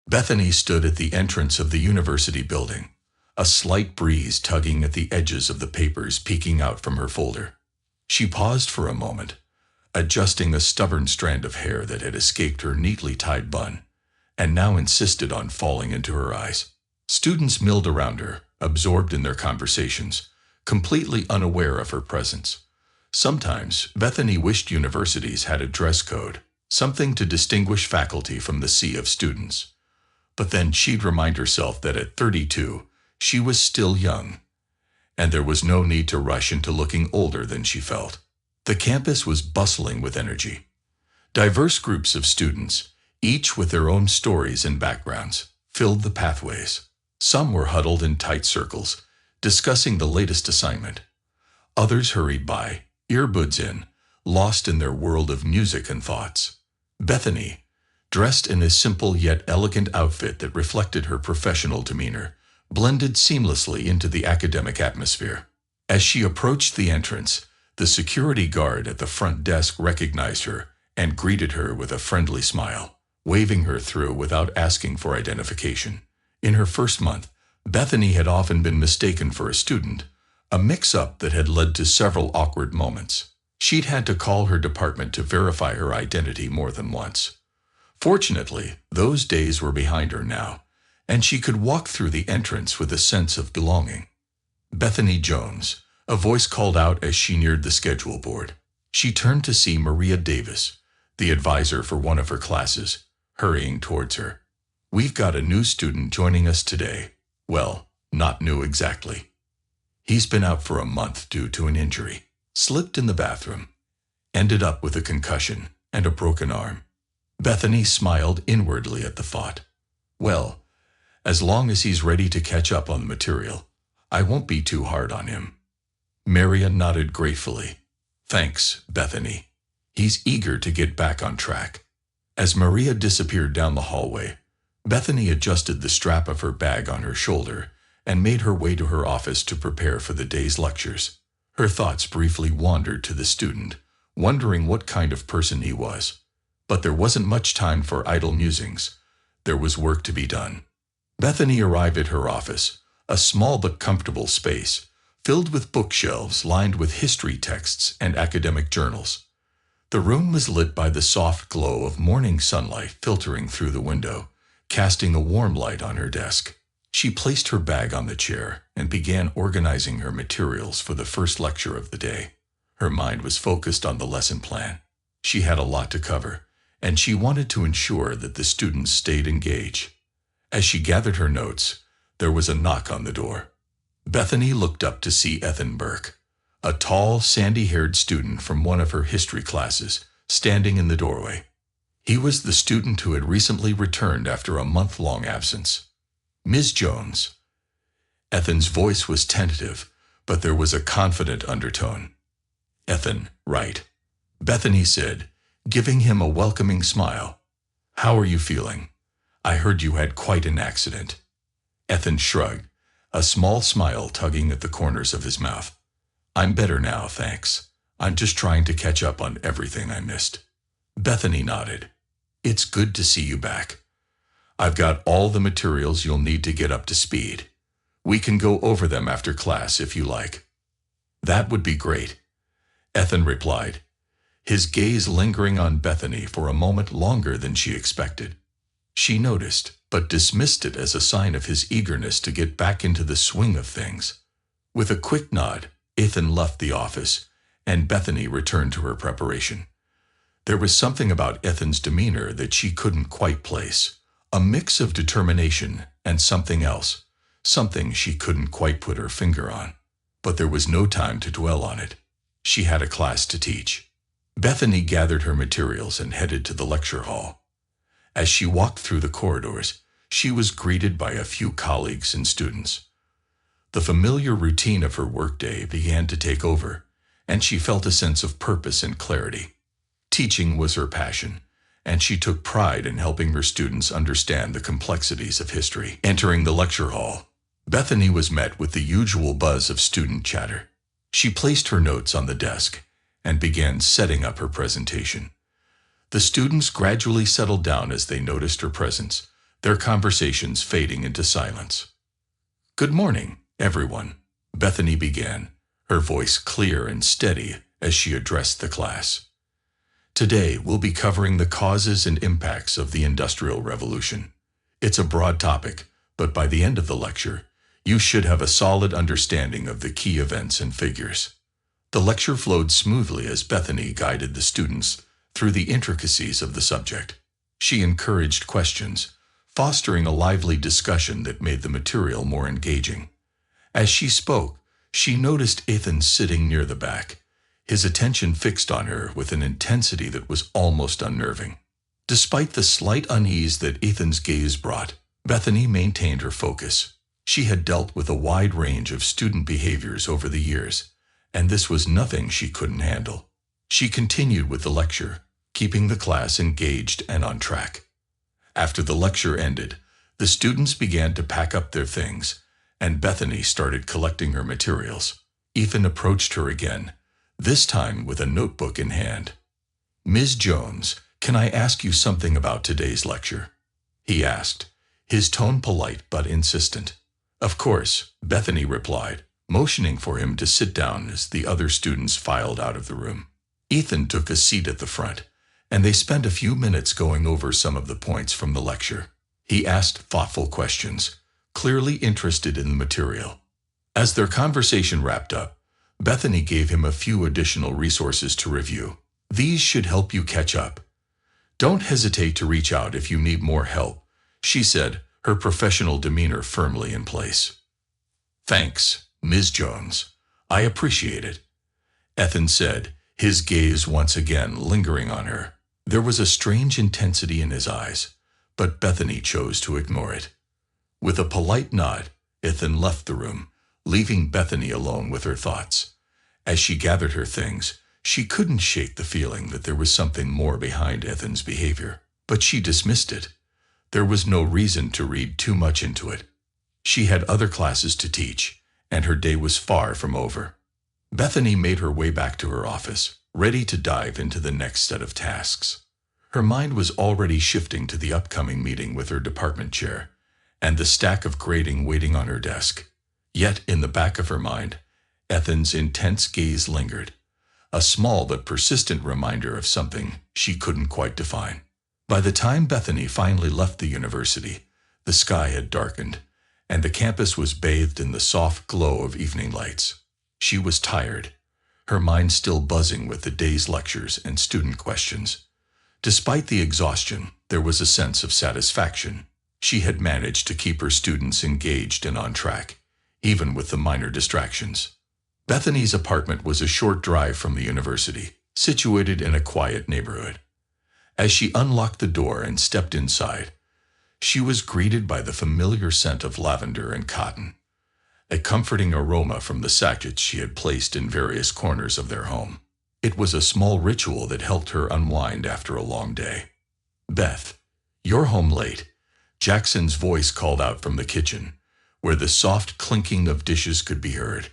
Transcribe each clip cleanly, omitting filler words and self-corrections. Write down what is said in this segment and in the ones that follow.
Bethany stood at the entrance of the university building, a slight breeze tugging at the edges of the papers peeking out from her folder. She paused for a moment, adjusting a stubborn strand of hair that had escaped her neatly tied bun, and now insisted on falling into her eyes. Students milled around her, absorbed in their conversations, completely unaware of her presence. Sometimes, Bethany wished universities had a dress code, something to distinguish faculty from the sea of students. But then she'd remind herself that at 32, she was still young, and there was no need to rush into looking older than she felt. The campus was bustling with energy. Diverse groups of students, each with their own stories and backgrounds, filled the pathways. Some were huddled in tight circles, discussing the latest assignment. Others hurried by, earbuds in, lost in their world of music and thoughts. Bethany, dressed in a simple yet elegant outfit that reflected her professional demeanor, blended seamlessly into the academic atmosphere. As she approached the entrance, the security guard at the front desk recognized her and greeted her with a friendly smile, waving her through without asking for identification. In her first month, Bethany had often been mistaken for a student, a mix-up that had led to several awkward moments. She'd had to call her department to verify her identity more than once. Fortunately, those days were behind her now, and she could walk through the entrance with a sense of belonging. Bethany Jones, a voice called out as she neared the schedule board. She turned to see Maria Davis, the advisor for one of her classes, hurrying towards her. "We've got a new student joining us today. Well, not new exactly. He's been out for a month due to an injury. Slipped in the bathroom. Ended up with a concussion and a broken arm." Bethany smiled inwardly at the thought. "Well, as long as he's ready to catch up on the material, I won't be too hard on him." Maria nodded gratefully. "Thanks, Bethany. He's eager to get back on track." As Maria disappeared down the hallway, Bethany adjusted the strap of her bag on her shoulder and made her way to her office to prepare for the day's lectures. Her thoughts briefly wandered to the student, wondering what kind of person he was. But there wasn't much time for idle musings. There was work to be done. Bethany arrived at her office, a small but comfortable space, filled with bookshelves lined with history texts and academic journals. The room was lit by the soft glow of morning sunlight filtering through the window, casting a warm light on her desk. She placed her bag on the chair and began organizing her materials for the first lecture of the day. Her mind was focused on the lesson plan. She had a lot to cover, and she wanted to ensure that the students stayed engaged. As she gathered her notes, there was a knock on the door. Bethany looked up to see Ethan Burke, a tall, sandy-haired student from one of her history classes, standing in the doorway. He was the student who had recently returned after a month-long absence. "Ms. Jones." Ethan's voice was tentative, but there was a confident undertone. "Ethan, right," Bethany said, giving him a welcoming smile. "How are you feeling? I heard you had quite an accident." Ethan shrugged, a small smile tugging at the corners of his mouth. "I'm better now, thanks. I'm just trying to catch up on everything I missed." Bethany nodded. "It's good to see you back. I've got all the materials you'll need to get up to speed. We can go over them after class if you like." "That would be great," Ethan replied, his gaze lingering on Bethany for a moment longer than she expected. She noticed, but dismissed it as a sign of his eagerness to get back into the swing of things. With a quick nod, Ethan left the office, and Bethany returned to her preparation. There was something about Ethan's demeanor that she couldn't quite place, a mix of determination and something else, something she couldn't quite put her finger on. But there was no time to dwell on it. She had a class to teach. Bethany gathered her materials and headed to the lecture hall. As she walked through the corridors, she was greeted by a few colleagues and students. The familiar routine of her workday began to take over, and she felt a sense of purpose and clarity. Teaching was her passion, and she took pride in helping her students understand the complexities of history. Entering the lecture hall, Bethany was met with the usual buzz of student chatter. She placed her notes on the desk and began setting up her presentation. The students gradually settled down as they noticed her presence, their conversations fading into silence. "Good morning, everyone," Bethany began, her voice clear and steady as she addressed the class. "Today we'll be covering the causes and impacts of the Industrial Revolution. It's a broad topic, but by the end of the lecture, you should have a solid understanding of the key events and figures." The lecture flowed smoothly as Bethany guided the students through the intricacies of the subject. She encouraged questions, fostering a lively discussion that made the material more engaging. As she spoke, she noticed Ethan sitting near the back, his attention fixed on her with an intensity that was almost unnerving. Despite the slight unease that Ethan's gaze brought, Bethany maintained her focus. She had dealt with a wide range of student behaviors over the years, and this was nothing she couldn't handle. She continued with the lecture, keeping the class engaged and on track. After the lecture ended, the students began to pack up their things, and Bethany started collecting her materials. Ethan approached her again, this time with a notebook in hand. "Ms. Jones, can I ask you something about today's lecture?" he asked, his tone polite but insistent. "Of course," Bethany replied, motioning for him to sit down as the other students filed out of the room. Ethan took a seat at the front, and they spent a few minutes going over some of the points from the lecture. He asked thoughtful questions, clearly interested in the material. As their conversation wrapped up, Bethany gave him a few additional resources to review. "These should help you catch up. Don't hesitate to reach out if you need more help," she said, her professional demeanor firmly in place. "Thanks, Ms. Jones. I appreciate it," Ethan said, his gaze once again lingering on her. There was a strange intensity in his eyes, but Bethany chose to ignore it. With a polite nod, Ethan left the room, leaving Bethany alone with her thoughts. As she gathered her things, she couldn't shake the feeling that there was something more behind Ethan's behavior, but she dismissed it. There was no reason to read too much into it. She had other classes to teach, and her day was far from over. Bethany made her way back to her office, ready to dive into the next set of tasks. Her mind was already shifting to the upcoming meeting with her department chair, and the stack of grading waiting on her desk. Yet, in the back of her mind, Ethan's intense gaze lingered, a small but persistent reminder of something she couldn't quite define. By the time Bethany finally left the university, the sky had darkened, and the campus was bathed in the soft glow of evening lights. She was tired, her mind still buzzing with the day's lectures and student questions. Despite the exhaustion, there was a sense of satisfaction. She had managed to keep her students engaged and on track, even with the minor distractions. Bethany's apartment was a short drive from the university, situated in a quiet neighborhood. As she unlocked the door and stepped inside, she was greeted by the familiar scent of lavender and cotton, a comforting aroma from the sachets she had placed in various corners of their home. It was a small ritual that helped her unwind after a long day. "Beth, you're home late," Jackson's voice called out from the kitchen, where the soft clinking of dishes could be heard.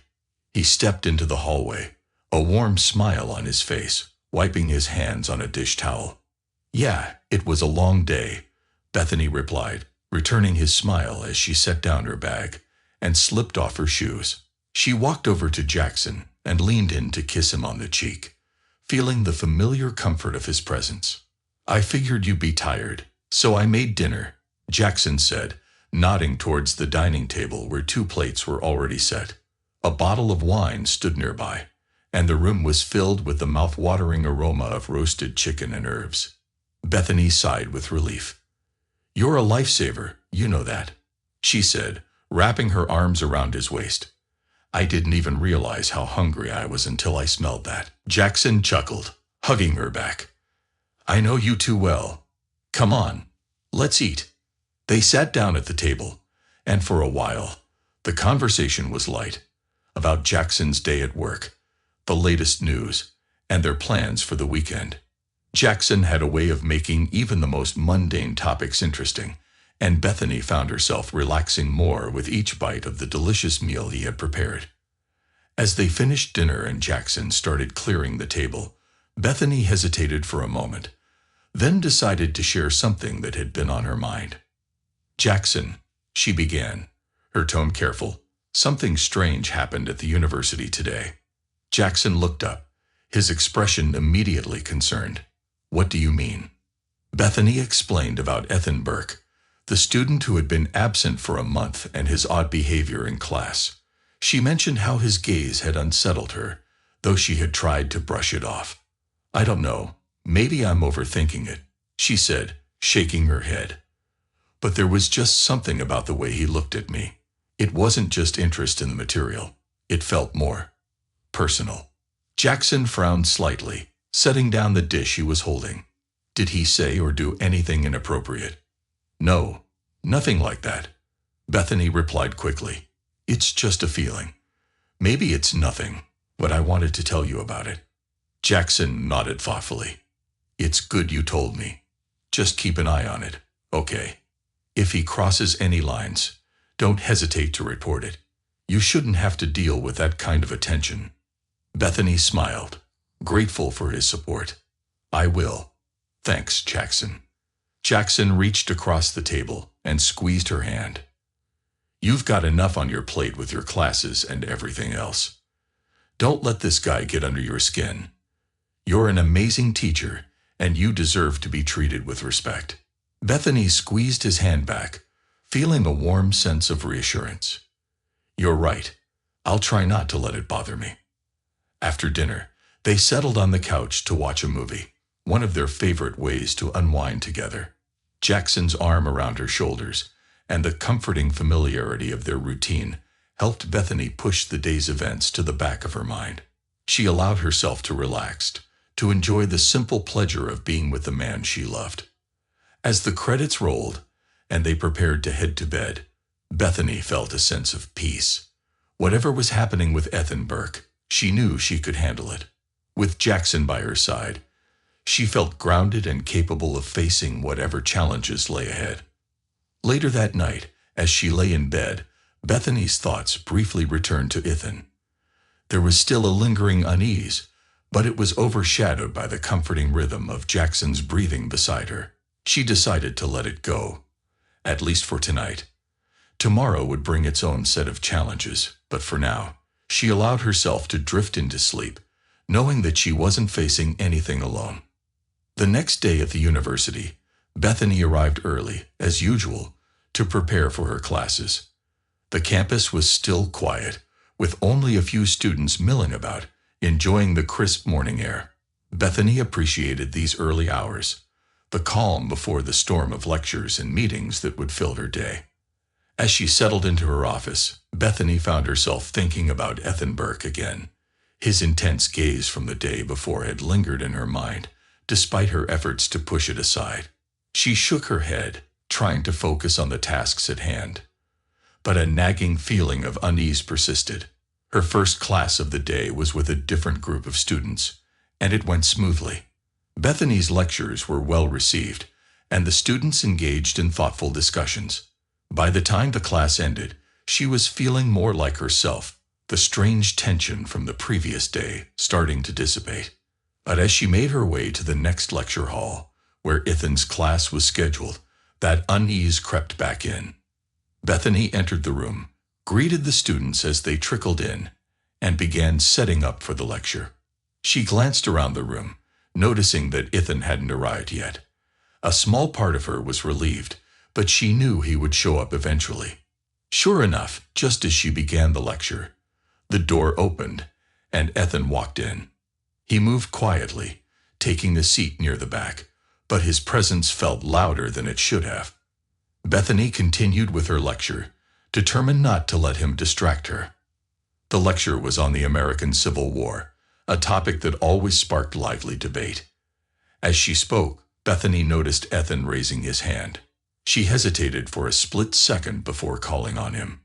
He stepped into the hallway, a warm smile on his face, wiping his hands on a dish towel. "Yeah, it was a long day," Bethany replied, returning his smile as she set down her bag and slipped off her shoes. She walked over to Jackson and leaned in to kiss him on the cheek, feeling the familiar comfort of his presence. "I figured you'd be tired, so I made dinner," Jackson said, nodding towards the dining table where 2 plates were already set. A bottle of wine stood nearby, and the room was filled with the mouth-watering aroma of roasted chicken and herbs. Bethany sighed with relief. "You're a lifesaver, you know that," she said, wrapping her arms around his waist. "I didn't even realize how hungry I was until I smelled that." Jackson chuckled, hugging her back. "I know you too well. Come on, let's eat." They sat down at the table, and for a while, the conversation was light, about Jackson's day at work, the latest news, and their plans for the weekend. Jackson had a way of making even the most mundane topics interesting, and Bethany found herself relaxing more with each bite of the delicious meal he had prepared. As they finished dinner and Jackson started clearing the table, Bethany hesitated for a moment, then decided to share something that had been on her mind. Jackson, she began, her tone careful. Something strange happened at the university today. Jackson looked up, his expression immediately concerned. What do you mean? Bethany explained about Ethan Burke, the student who had been absent for a month, and his odd behavior in class. She mentioned how his gaze had unsettled her, though she had tried to brush it off. I don't know, maybe I'm overthinking it, she said, shaking her head. But there was just something about the way he looked at me. It wasn't just interest in the material. It felt more personal. Jackson frowned slightly, setting down the dish he was holding. Did he say or do anything inappropriate? No, nothing like that. Bethany replied quickly. It's just a feeling. Maybe it's nothing, but I wanted to tell you about it. Jackson nodded thoughtfully. It's good you told me. Just keep an eye on it, okay? If he crosses any lines, don't hesitate to report it. You shouldn't have to deal with that kind of attention. Bethany smiled, grateful for his support. I will. Thanks, Jackson. Jackson reached across the table and squeezed her hand. You've got enough on your plate with your classes and everything else. Don't let this guy get under your skin. You're an amazing teacher, and you deserve to be treated with respect. Bethany squeezed his hand back, feeling a warm sense of reassurance. You're right. I'll try not to let it bother me. After dinner, they settled on the couch to watch a movie, one of their favorite ways to unwind together. Jackson's arm around her shoulders and the comforting familiarity of their routine helped Bethany push the day's events to the back of her mind. She allowed herself to relax, to enjoy the simple pleasure of being with the man she loved. As the credits rolled and they prepared to head to bed, Bethany felt a sense of peace. Whatever was happening with Ethan Burke, she knew she could handle it. With Jackson by her side, she felt grounded and capable of facing whatever challenges lay ahead. Later that night, as she lay in bed, Bethany's thoughts briefly returned to Ethan. There was still a lingering unease, but it was overshadowed by the comforting rhythm of Jackson's breathing beside her. She decided to let it go, at least for tonight. Tomorrow would bring its own set of challenges, but for now, she allowed herself to drift into sleep, knowing that she wasn't facing anything alone. The next day at the university, Bethany arrived early, as usual, to prepare for her classes. The campus was still quiet, with only a few students milling about, enjoying the crisp morning air. Bethany appreciated these early hours, the calm before the storm of lectures and meetings that would fill her day. As she settled into her office, Bethany found herself thinking about Ethan Burke again. His intense gaze from the day before had lingered in her mind, despite her efforts to push it aside. She shook her head, trying to focus on the tasks at hand. But a nagging feeling of unease persisted. Her first class of the day was with a different group of students, and it went smoothly. Bethany's lectures were well received, and the students engaged in thoughtful discussions. By the time the class ended, she was feeling more like herself, the strange tension from the previous day starting to dissipate. But as she made her way to the next lecture hall, where Ethan's class was scheduled, that unease crept back in. Bethany entered the room, greeted the students as they trickled in, and began setting up for the lecture. She glanced around the room, noticing that Ethan hadn't arrived yet. A small part of her was relieved, but she knew he would show up eventually. Sure enough, just as she began the lecture, the door opened, and Ethan walked in. He moved quietly, taking a seat near the back, but his presence felt louder than it should have. Bethany continued with her lecture, determined not to let him distract her. The lecture was on the American Civil War, a topic that always sparked lively debate. As she spoke, Bethany noticed Ethan raising his hand. She hesitated for a split second before calling on him.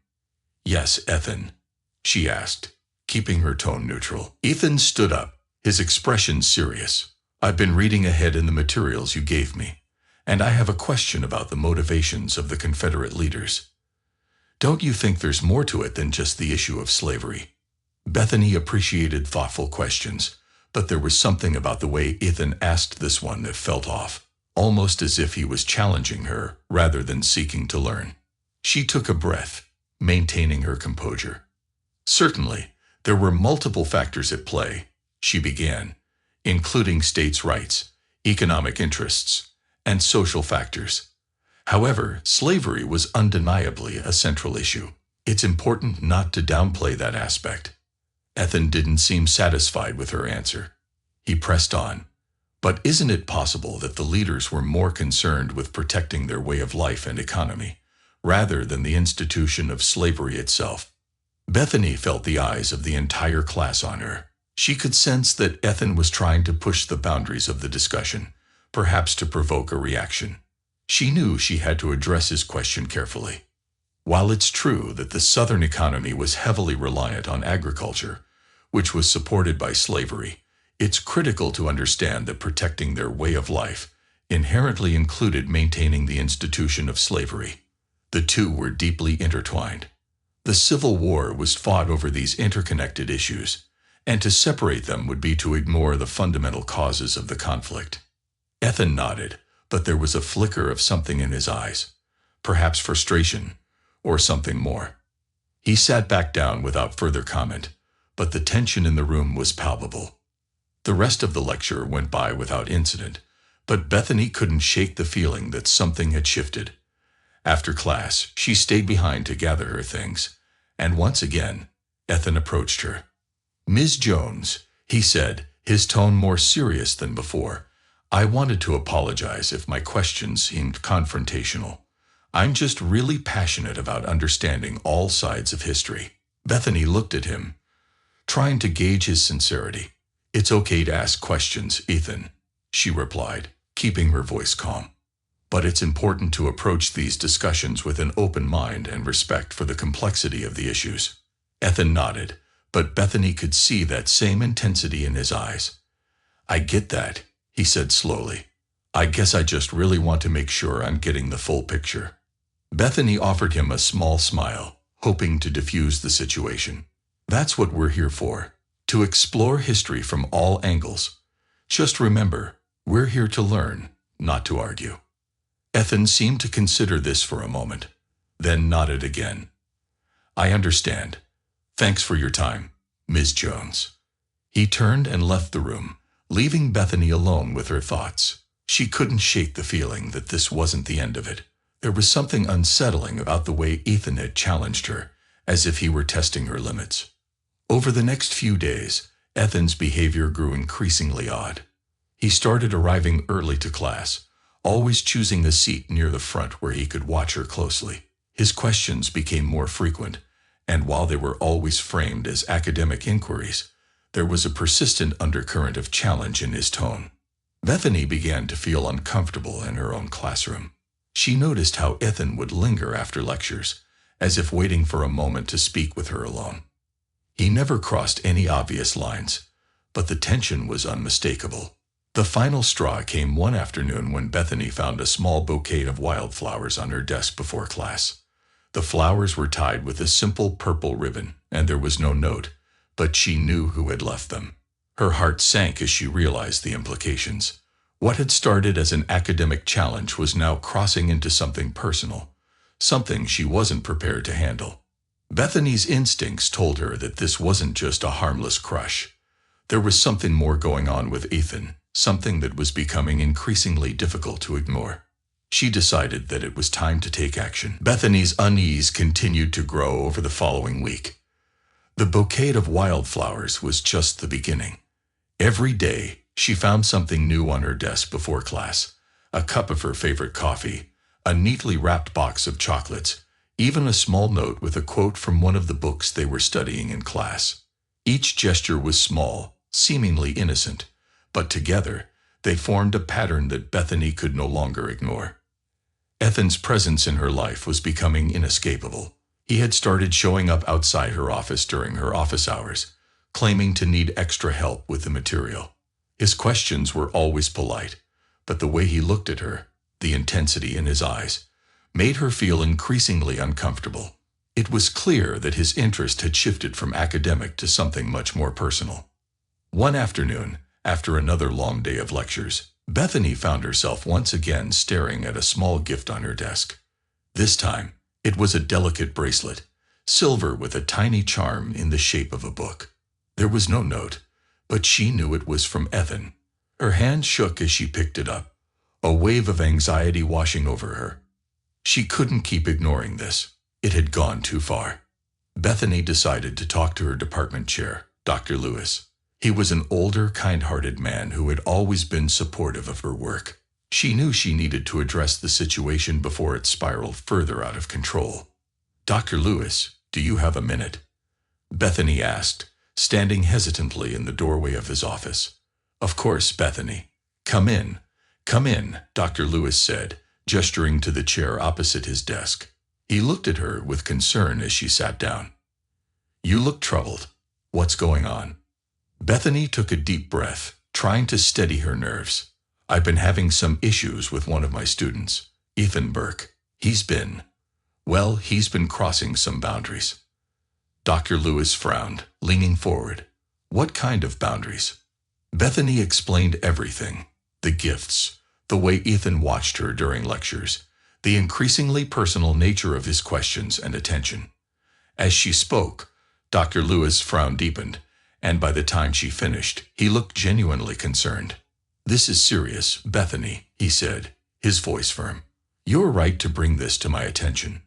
"Yes, Ethan?" she asked, keeping her tone neutral. Ethan stood up, his expression serious. "I've been reading ahead in the materials you gave me, and I have a question about the motivations of the Confederate leaders. Don't you think there's more to it than just the issue of slavery?" Bethany appreciated thoughtful questions, but there was something about the way Ethan asked this one that felt off. almost as if he was challenging her rather than seeking to learn. She took a breath, maintaining her composure. Certainly, there were multiple factors at play, she began, including states' rights, economic interests, and social factors. However, slavery was undeniably a central issue. It's important not to downplay that aspect. Ethan didn't seem satisfied with her answer. He pressed on. But isn't it possible that the leaders were more concerned with protecting their way of life and economy, rather than the institution of slavery itself? Bethany felt the eyes of the entire class on her. She could sense that Ethan was trying to push the boundaries of the discussion, perhaps to provoke a reaction. She knew she had to address his question carefully. While it's true that the Southern economy was heavily reliant on agriculture, which was supported by slavery, it's critical to understand that protecting their way of life inherently included maintaining the institution of slavery. The two were deeply intertwined. The Civil War was fought over these interconnected issues, and to separate them would be to ignore the fundamental causes of the conflict. Ethan nodded, but there was a flicker of something in his eyes, perhaps frustration, or something more. He sat back down without further comment, but the tension in the room was palpable. The rest of the lecture went by without incident, but Bethany couldn't shake the feeling that something had shifted. After class, she stayed behind to gather her things, and once again, Ethan approached her. "Ms. Jones," he said, his tone more serious than before, "I wanted to apologize if my questions seemed confrontational. I'm just really passionate about understanding all sides of history." Bethany looked at him, trying to gauge his sincerity. "It's okay to ask questions, Ethan," she replied, keeping her voice calm. "But it's important to approach these discussions with an open mind and respect for the complexity of the issues." Ethan nodded, but Bethany could see that same intensity in his eyes. "I get that," he said slowly. "I guess I just really want to make sure I'm getting the full picture." Bethany offered him a small smile, hoping to diffuse the situation. "That's what we're here for, to explore history from all angles. Just remember, we're here to learn, not to argue." Ethan seemed to consider this for a moment, then nodded again. "I understand. Thanks for your time, Ms. Jones." He turned and left the room, leaving Bethany alone with her thoughts. She couldn't shake the feeling that this wasn't the end of it. There was something unsettling about the way Ethan had challenged her, as if he were testing her limits. Over the next few days, Ethan's behavior grew increasingly odd. He started arriving early to class, always choosing a seat near the front where he could watch her closely. His questions became more frequent, and while they were always framed as academic inquiries, there was a persistent undercurrent of challenge in his tone. Bethany began to feel uncomfortable in her own classroom. She noticed how Ethan would linger after lectures, as if waiting for a moment to speak with her alone. He never crossed any obvious lines, but the tension was unmistakable. The final straw came one afternoon when Bethany found a small bouquet of wildflowers on her desk before class. The flowers were tied with a simple purple ribbon, and there was no note, but she knew who had left them. Her heart sank as she realized the implications. What had started as an academic challenge was now crossing into something personal, something she wasn't prepared to handle. Bethany's instincts told her that this wasn't just a harmless crush. There was something more going on with Ethan, something that was becoming increasingly difficult to ignore. She decided that it was time to take action. Bethany's unease continued to grow over the following week. The bouquet of wildflowers was just the beginning. Every day, she found something new on her desk before class: a cup of her favorite coffee, a neatly wrapped box of chocolates, even a small note with a quote from one of the books they were studying in class. Each gesture was small, seemingly innocent, but together, they formed a pattern that Bethany could no longer ignore. Ethan's presence in her life was becoming inescapable. He had started showing up outside her office during her office hours, claiming to need extra help with the material. His questions were always polite, but the way he looked at her, the intensity in his eyes, made her feel increasingly uncomfortable. It was clear that his interest had shifted from academic to something much more personal. One afternoon, after another long day of lectures, Bethany found herself once again staring at a small gift on her desk. This time, it was a delicate bracelet, silver with a tiny charm in the shape of a book. There was no note, but she knew it was from Ethan. Her hand shook as she picked it up, a wave of anxiety washing over her. She couldn't keep ignoring this. It had gone too far. Bethany decided to talk to her department chair, Dr. Lewis. He was an older, kind-hearted man who had always been supportive of her work. She knew she needed to address the situation before it spiraled further out of control. "Dr. Lewis, do you have a minute?" Bethany asked, standing hesitantly in the doorway of his office. "Of course, Bethany. Come in. Come in," Dr. Lewis said, gesturing to the chair opposite his desk. He looked at her with concern as she sat down. "You look troubled. What's going on?" Bethany took a deep breath, trying to steady her nerves. "I've been having some issues with one of my students, Ethan Burke. He's been crossing some boundaries." Dr. Lewis frowned, leaning forward. "What kind of boundaries?" Bethany explained everything. The gifts, the way Ethan watched her during lectures, the increasingly personal nature of his questions and attention. As she spoke, Dr. Lewis' frown deepened, and by the time she finished, he looked genuinely concerned. "This is serious, Bethany," he said, his voice firm. "You're right to bring this to my attention.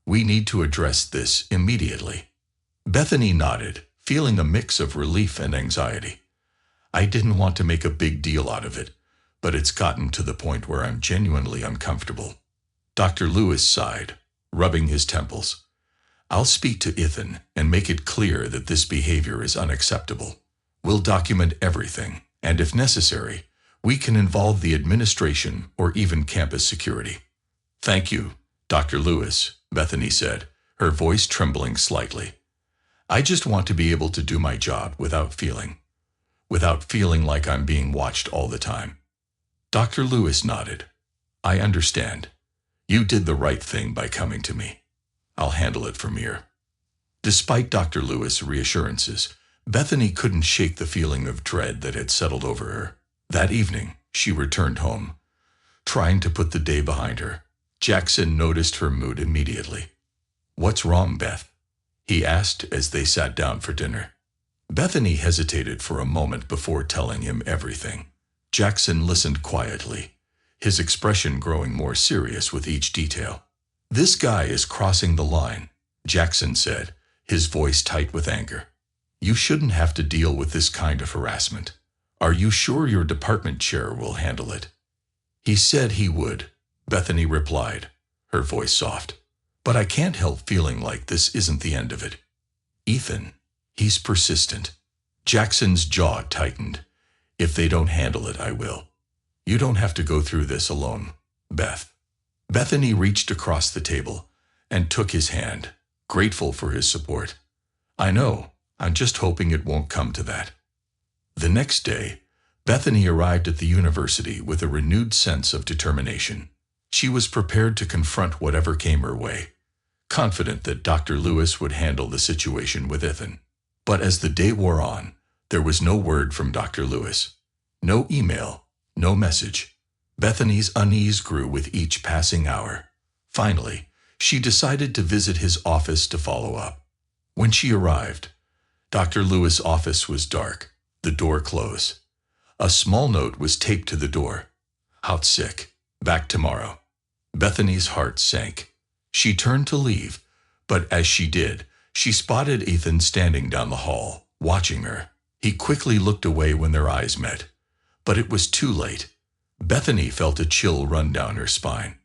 We need to address this immediately." Bethany nodded, feeling a mix of relief and anxiety. "I didn't want to make a big deal out of it, but it's gotten to the point where I'm genuinely uncomfortable." Dr. Lewis sighed, rubbing his temples. "I'll speak to Ethan and make it clear that this behavior is unacceptable. We'll document everything, and if necessary, we can involve the administration or even campus security." "Thank you, Dr. Lewis," Bethany said, her voice trembling slightly. "I just want to be able to do my job without feeling like I'm being watched all the time." Dr. Lewis nodded. "I understand. You did the right thing by coming to me. I'll handle it from here." Despite Dr. Lewis' reassurances, Bethany couldn't shake the feeling of dread that had settled over her. That evening, she returned home, trying to put the day behind her. Jackson noticed her mood immediately. "What's wrong, Beth?" he asked as they sat down for dinner. Bethany hesitated for a moment before telling him everything. Jackson listened quietly, his expression growing more serious with each detail. "This guy is crossing the line," Jackson said, his voice tight with anger. "You shouldn't have to deal with this kind of harassment. Are you sure your department chair will handle it?" "He said he would," Bethany replied, her voice soft. "But I can't help feeling like this isn't the end of it. Ethan, he's persistent." Jackson's jaw tightened. "If they don't handle it, I will. You don't have to go through this alone, Beth." Bethany reached across the table and took his hand, grateful for his support. "I know, I'm just hoping it won't come to that." The next day, Bethany arrived at the university with a renewed sense of determination. She was prepared to confront whatever came her way, confident that Dr. Lewis would handle the situation with Ethan. But as the day wore on, there was no word from Dr. Lewis. No email, no message. Bethany's unease grew with each passing hour. Finally, she decided to visit his office to follow up. When she arrived, Dr. Lewis' office was dark, the door closed. A small note was taped to the door. "Out sick. Back tomorrow." Bethany's heart sank. She turned to leave, but as she did, she spotted Ethan standing down the hall, watching her. He quickly looked away when their eyes met, but it was too late. Bethany felt a chill run down her spine.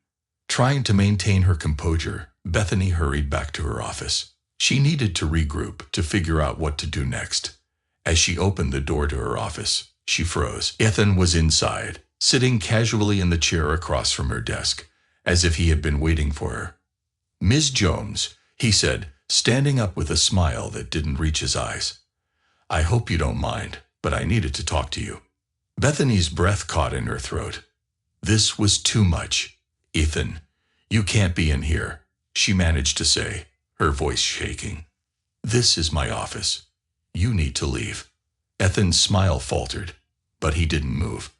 Trying to maintain her composure, Bethany hurried back to her office. She needed to regroup to figure out what to do next. As she opened the door to her office, she froze. Ethan was inside, sitting casually in the chair across from her desk, as if he had been waiting for her. "Ms. Jones," he said, standing up with a smile that didn't reach his eyes. "I hope you don't mind, but I needed to talk to you." Bethany's breath caught in her throat. This was too much. "Ethan, you can't be in here," she managed to say, her voice shaking. "This is my office. You need to leave." Ethan's smile faltered, but he didn't move.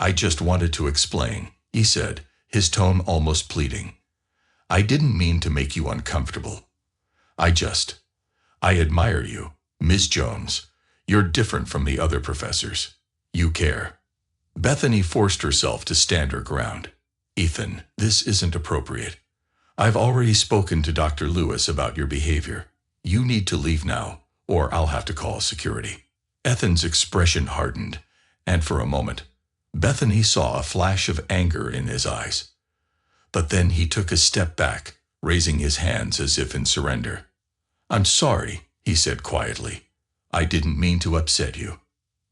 I just wanted to explain, he said, his tone almost pleading. I didn't mean to make you uncomfortable. I admire you, Miss Jones. You're different from the other professors. You care. Bethany forced herself to stand her ground. Ethan, this isn't appropriate. I've already spoken to Dr. Lewis about your behavior. You need to leave now, or I'll have to call security. Ethan's expression hardened, and for a moment, Bethany saw a flash of anger in his eyes. But then he took a step back, raising his hands as if in surrender. I'm sorry, he said quietly. I didn't mean to upset you.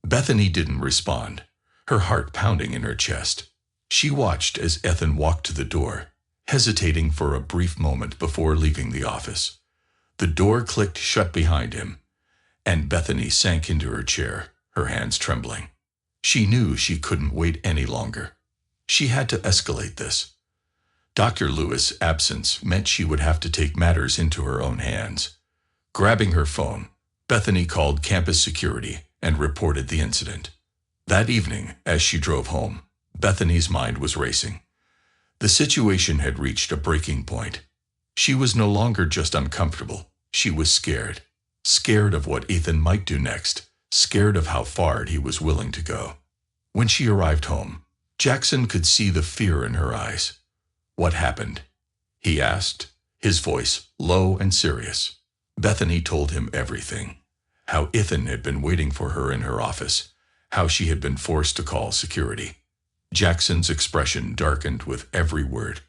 Bethany didn't respond, her heart pounding in her chest. She watched as Ethan walked to the door, hesitating for a brief moment before leaving the office. The door clicked shut behind him, and Bethany sank into her chair, her hands trembling. She knew she couldn't wait any longer. She had to escalate this. Dr. Lewis' absence meant she would have to take matters into her own hands. Grabbing her phone, Bethany called campus security and reported the incident. That evening, as she drove home, Bethany's mind was racing. The situation had reached a breaking point. She was no longer just uncomfortable. She was scared. Scared of what Ethan might do next. Scared of how far he was willing to go. When she arrived home, Jackson could see the fear in her eyes. What happened? He asked, his voice low and serious. Bethany told him everything. How Ethan had been waiting for her in her office. How she had been forced to call security. Jackson's expression darkened with every word.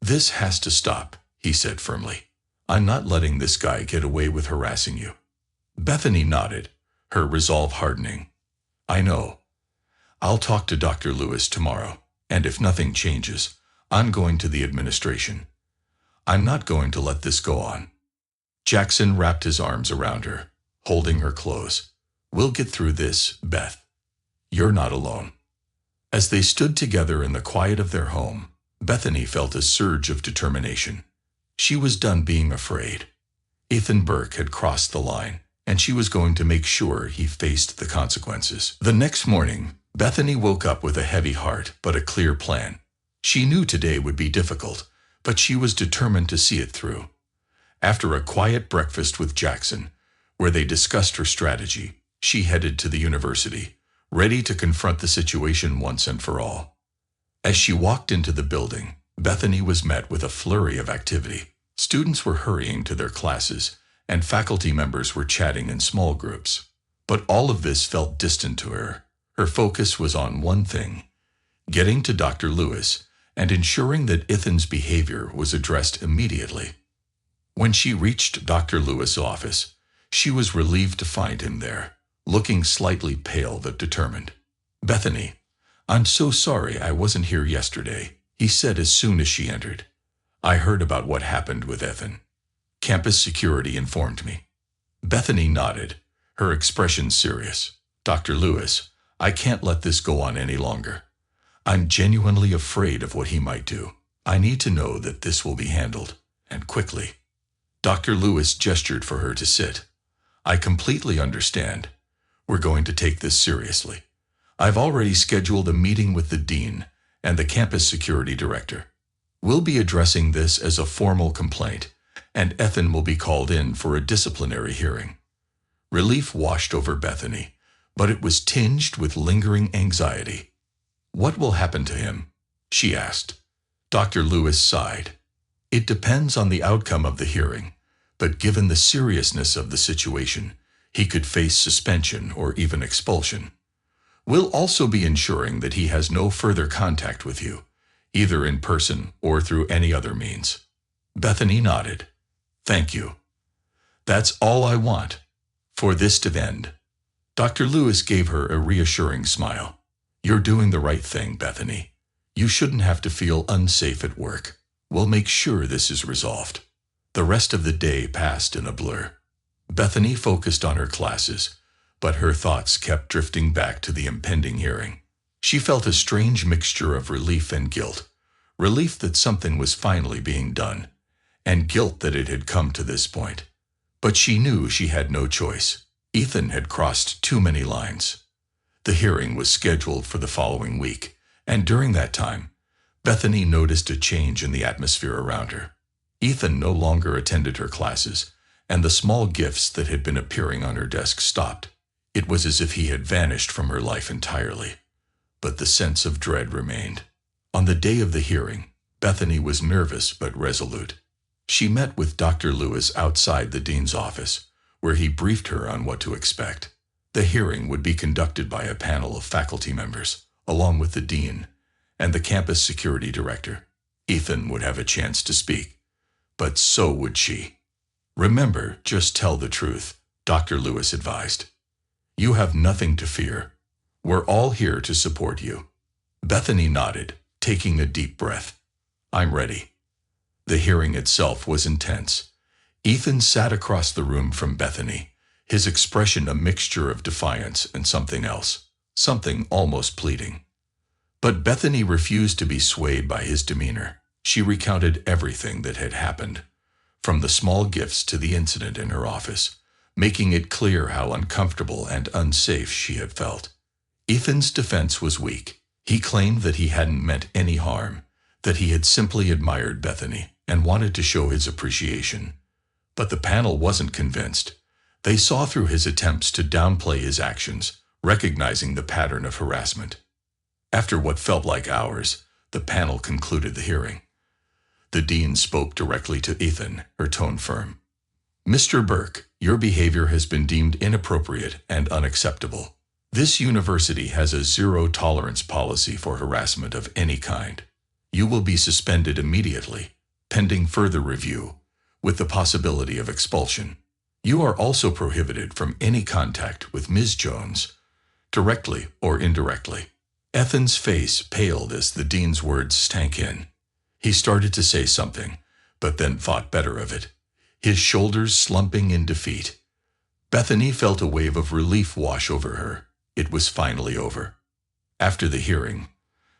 This has to stop, he said firmly. I'm not letting this guy get away with harassing you. Bethany nodded, her resolve hardening. I know. I'll talk to Dr. Lewis tomorrow, and if nothing changes, I'm going to the administration. I'm not going to let this go on. Jackson wrapped his arms around her, holding her close. We'll get through this, Beth. You're not alone. As they stood together in the quiet of their home, Bethany felt a surge of determination. She was done being afraid. Ethan Burke had crossed the line, and she was going to make sure he faced the consequences. The next morning, Bethany woke up with a heavy heart but a clear plan. She knew today would be difficult, but she was determined to see it through. After a quiet breakfast with Jackson, where they discussed her strategy, she headed to the university, ready to confront the situation once and for all. As she walked into the building, Bethany was met with a flurry of activity. Students were hurrying to their classes, and faculty members were chatting in small groups. But all of this felt distant to her. Her focus was on one thing: getting to Dr. Lewis and ensuring that Ethan's behavior was addressed immediately. When she reached Dr. Lewis' office, she was relieved to find him there, looking slightly pale but determined. Bethany, I'm so sorry I wasn't here yesterday, he said as soon as she entered. I heard about what happened with Ethan. Campus security informed me. Bethany nodded, her expression serious. Dr. Lewis, I can't let this go on any longer. I'm genuinely afraid of what he might do. I need to know that this will be handled, and quickly. Dr. Lewis gestured for her to sit. I completely understand. We're going to take this seriously. I've already scheduled a meeting with the dean and the campus security director. We'll be addressing this as a formal complaint, and Ethan will be called in for a disciplinary hearing. Relief washed over Bethany, but it was tinged with lingering anxiety. What will happen to him? She asked. Dr. Lewis sighed. It depends on the outcome of the hearing, but given the seriousness of the situation, he could face suspension or even expulsion. We'll also be ensuring that he has no further contact with you, either in person or through any other means. Bethany nodded. Thank you. That's all I want. For this to end. Dr. Lewis gave her a reassuring smile. You're doing the right thing, Bethany. You shouldn't have to feel unsafe at work. We'll make sure this is resolved. The rest of the day passed in a blur. Bethany focused on her classes, but her thoughts kept drifting back to the impending hearing. She felt a strange mixture of relief and guilt. Relief that something was finally being done, and guilt that it had come to this point. But she knew she had no choice. Ethan had crossed too many lines. The hearing was scheduled for the following week, And during that time, Bethany noticed a change in the atmosphere around her. Ethan no longer attended her classes, and the small gifts that had been appearing on her desk stopped. It was as if he had vanished from her life entirely. But the sense of dread remained. On the day of the hearing, Bethany was nervous but resolute. She met with Dr. Lewis outside the dean's office, where he briefed her on what to expect. The hearing would be conducted by a panel of faculty members, along with the dean and the campus security director. Ethan would have a chance to speak, but so would she. "Remember, just tell the truth," Dr. Lewis advised. "You have nothing to fear. We're all here to support you." Bethany nodded, taking a deep breath. "I'm ready." The hearing itself was intense. Ethan sat across the room from Bethany, his expression a mixture of defiance and something else, something almost pleading. But Bethany refused to be swayed by his demeanor. She recounted everything that had happened, from the small gifts to the incident in her office, making it clear how uncomfortable and unsafe she had felt. Ethan's defense was weak. He claimed that he hadn't meant any harm, that he had simply admired Bethany and wanted to show his appreciation. But the panel wasn't convinced. They saw through his attempts to downplay his actions, recognizing the pattern of harassment. After what felt like hours, the panel concluded the hearing. The dean spoke directly to Ethan, her tone firm. "Mr. Burke, your behavior has been deemed inappropriate and unacceptable. This university has a zero-tolerance policy for harassment of any kind. You will be suspended immediately, pending further review, with the possibility of expulsion. You are also prohibited from any contact with Ms. Jones, directly or indirectly." Ethan's face paled as the dean's words sank in. He started to say something, but then thought better of it, his shoulders slumping in defeat. Bethany felt a wave of relief wash over her. It was finally over. After the hearing,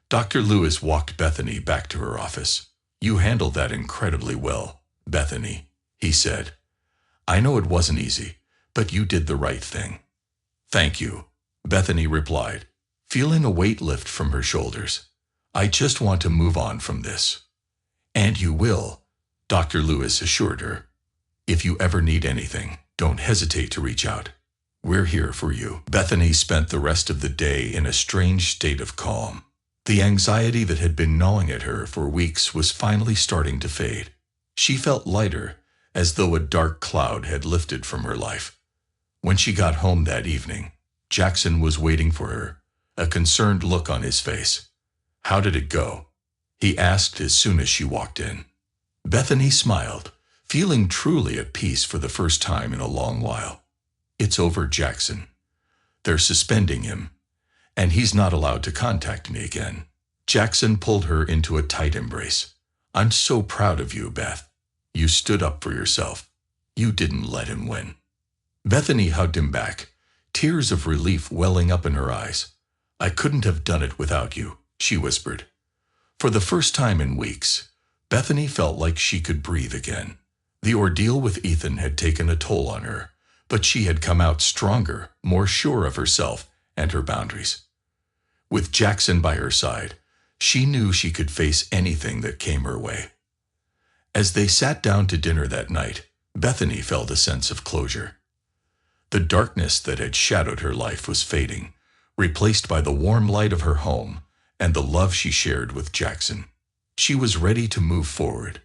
Dr. Lewis walked Bethany back to her office. "You handled that incredibly well, Bethany," he said. "I know it wasn't easy, but you did the right thing." "Thank you," Bethany replied, feeling a weight lift from her shoulders. "I just want to move on from this." "And you will," Dr. Lewis assured her. "If you ever need anything, don't hesitate to reach out. We're here for you." Bethany spent the rest of the day in a strange state of calm. The anxiety that had been gnawing at her for weeks was finally starting to fade. She felt lighter, as though a dark cloud had lifted from her life. When she got home that evening, Jackson was waiting for her, a concerned look on his face. "How did it go?" he asked as soon as she walked in. Bethany smiled, feeling truly at peace for the first time in a long while. "It's over, Jackson. They're suspending him, and he's not allowed to contact me again." Jackson pulled her into a tight embrace. "I'm so proud of you, Beth. You stood up for yourself. You didn't let him win." Bethany hugged him back, tears of relief welling up in her eyes. "I couldn't have done it without you," she whispered. For the first time in weeks, Bethany felt like she could breathe again. The ordeal with Ethan had taken a toll on her, but she had come out stronger, more sure of herself and her boundaries. With Jackson by her side, she knew she could face anything that came her way. As they sat down to dinner that night, Bethany felt a sense of closure. The darkness that had shadowed her life was fading, replaced by the warm light of her home and the love she shared with Jackson. She was ready to move forward,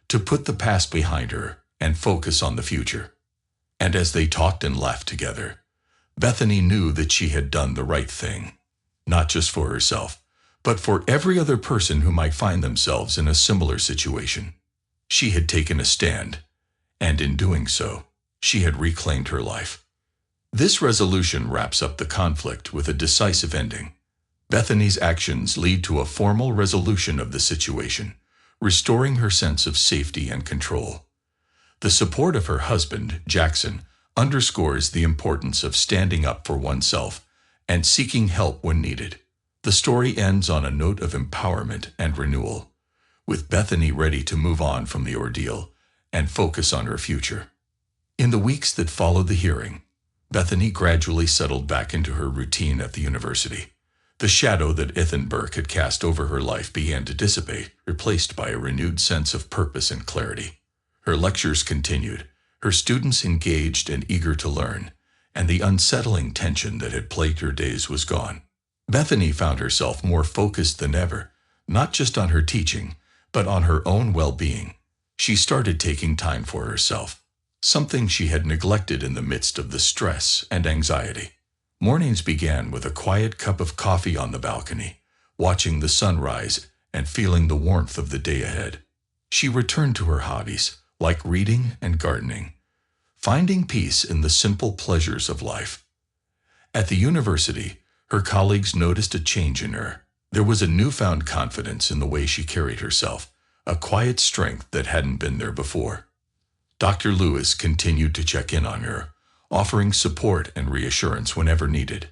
to put the past behind her and focus on the future. And as they talked and laughed together, Bethany knew that she had done the right thing, not just for herself, but for every other person who might find themselves in a similar situation. She had taken a stand, and in doing so, she had reclaimed her life. This resolution wraps up the conflict with a decisive ending. Bethany's actions lead to a formal resolution of the situation, restoring her sense of safety and control. The support of her husband, Jackson, underscores the importance of standing up for oneself and seeking help when needed. The story ends on a note of empowerment and renewal, with Bethany ready to move on from the ordeal and focus on her future. In the weeks that followed the hearing, Bethany gradually settled back into her routine at the university. The shadow that Ethan Burke had cast over her life began to dissipate, replaced by a renewed sense of purpose and clarity. Her lectures continued, her students engaged and eager to learn, and the unsettling tension that had plagued her days was gone. Bethany found herself more focused than ever, not just on her teaching, but on her own well-being. She started taking time for herself, something she had neglected in the midst of the stress and anxiety. Mornings began with a quiet cup of coffee on the balcony, watching the sun rise and feeling the warmth of the day ahead. She returned to her hobbies, like reading and gardening, finding peace in the simple pleasures of life. At the university, her colleagues noticed a change in her. There was a newfound confidence in the way she carried herself, a quiet strength that hadn't been there before. Dr. Lewis continued to check in on her, offering support and reassurance whenever needed.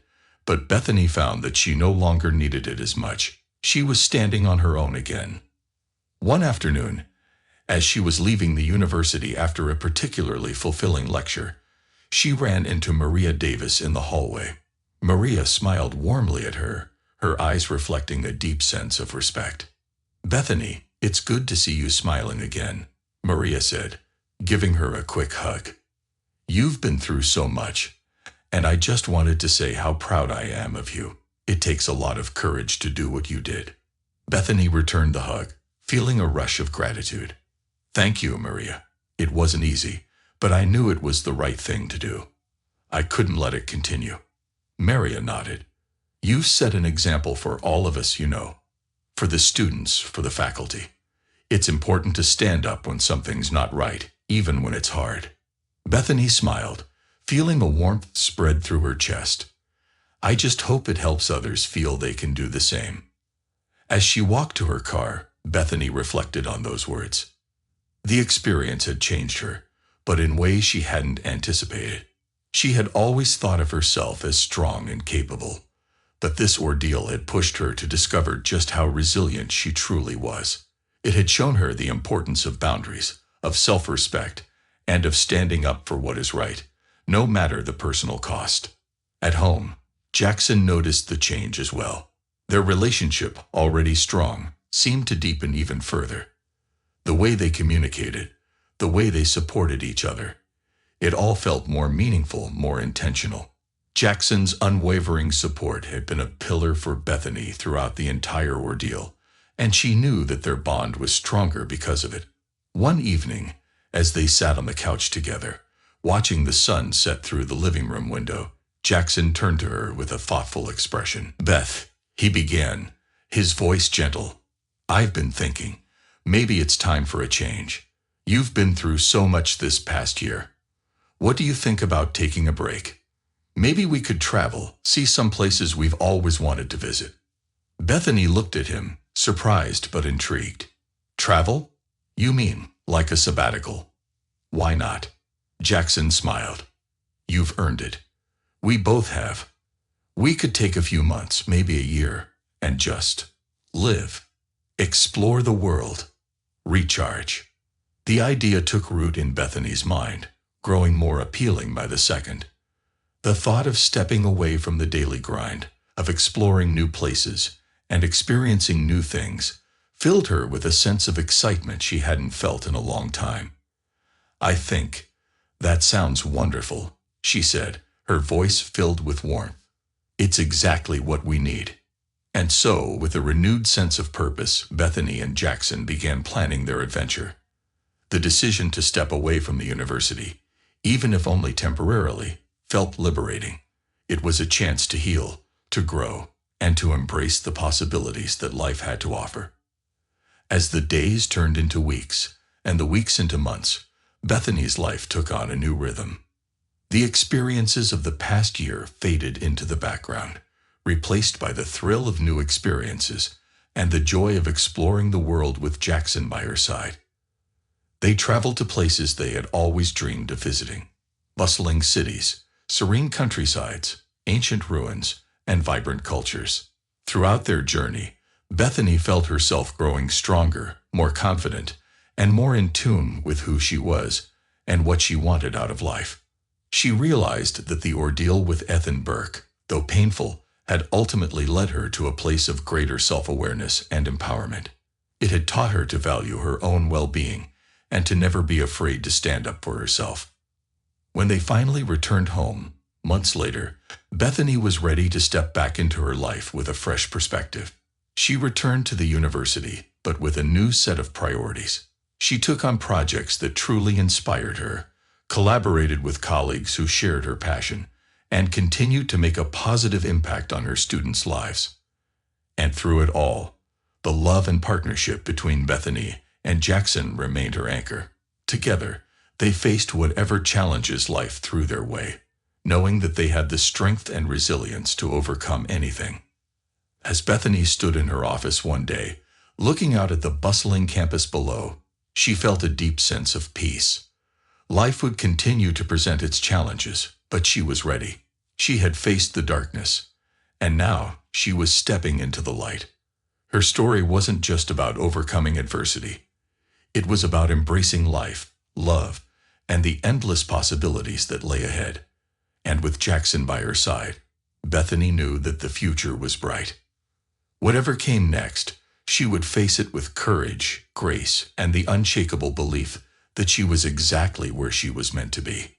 But Bethany found that she no longer needed it as much. She was standing on her own again. One afternoon, as she was leaving the university after a particularly fulfilling lecture, she ran into Maria Davis in the hallway. Maria smiled warmly at her, her eyes reflecting a deep sense of respect. "Bethany, it's good to see you smiling again," Maria said, giving her a quick hug. "You've been through so much, and I just wanted to say how proud I am of you. It takes a lot of courage to do what you did." Bethany returned the hug, feeling a rush of gratitude. "Thank you, Maria. It wasn't easy, but I knew it was the right thing to do. I couldn't let it continue." Maria nodded. "You've set an example for all of us, you know. For the students, for the faculty. It's important to stand up when something's not right, even when it's hard." Bethany smiled, feeling a warmth spread through her chest. "I just hope it helps others feel they can do the same." As she walked to her car, Bethany reflected on those words. The experience had changed her, but in ways she hadn't anticipated. She had always thought of herself as strong and capable, but this ordeal had pushed her to discover just how resilient she truly was. It had shown her the importance of boundaries, of self-respect, and of standing up for what is right, no matter the personal cost. At home, Jackson noticed the change as well. Their relationship, already strong, seemed to deepen even further. The way they communicated, the way they supported each other, it all felt more meaningful, more intentional. Jackson's unwavering support had been a pillar for Bethany throughout the entire ordeal, and she knew that their bond was stronger because of it. One evening, as they sat on the couch together, watching the sun set through the living room window, Jackson turned to her with a thoughtful expression. "Beth," he began, his voice gentle, "I've been thinking, maybe it's time for a change. You've been through so much this past year. What do you think about taking a break? Maybe we could travel, see some places we've always wanted to visit." Bethany looked at him, surprised but intrigued. "Travel? You mean like a sabbatical?" "Why not?" Jackson smiled. "You've earned it. We both have. We could take a few months, maybe a year, and just live. Explore the world. Recharge." The idea took root in Bethany's mind, growing more appealing by the second. The thought of stepping away from the daily grind, of exploring new places, and experiencing new things, filled her with a sense of excitement she hadn't felt in a long time. "I think that sounds wonderful," she said, her voice filled with warmth. "It's exactly what we need." And so, with a renewed sense of purpose, Bethany and Jackson began planning their adventure. The decision to step away from the university, even if only temporarily, felt liberating. It was a chance to heal, to grow, and to embrace the possibilities that life had to offer. As the days turned into weeks, and the weeks into months, Bethany's life took on a new rhythm. The experiences of the past year faded into the background, replaced by the thrill of new experiences and the joy of exploring the world with Jackson by her side. They traveled to places they had always dreamed of visiting: bustling cities, serene countrysides, ancient ruins, and vibrant cultures. Throughout their journey, Bethany felt herself growing stronger, more confident, and more in tune with who she was and what she wanted out of life. She realized that the ordeal with Ethan Burke, though painful, had ultimately led her to a place of greater self-awareness and empowerment. It had taught her to value her own well-being and to never be afraid to stand up for herself. When they finally returned home, months later, Bethany was ready to step back into her life with a fresh perspective. She returned to the university, but with a new set of priorities. She took on projects that truly inspired her, collaborated with colleagues who shared her passion, and continued to make a positive impact on her students' lives. And through it all, the love and partnership between Bethany and Jackson remained her anchor. Together, they faced whatever challenges life threw their way, knowing that they had the strength and resilience to overcome anything. As Bethany stood in her office one day, looking out at the bustling campus below, she felt a deep sense of peace. Life would continue to present its challenges, but she was ready. She had faced the darkness, and now she was stepping into the light. Her story wasn't just about overcoming adversity. It was about embracing life, love, and the endless possibilities that lay ahead. And with Jackson by her side, Bethany knew that the future was bright. Whatever came next, she would face it with courage, grace, and the unshakable belief that she was exactly where she was meant to be.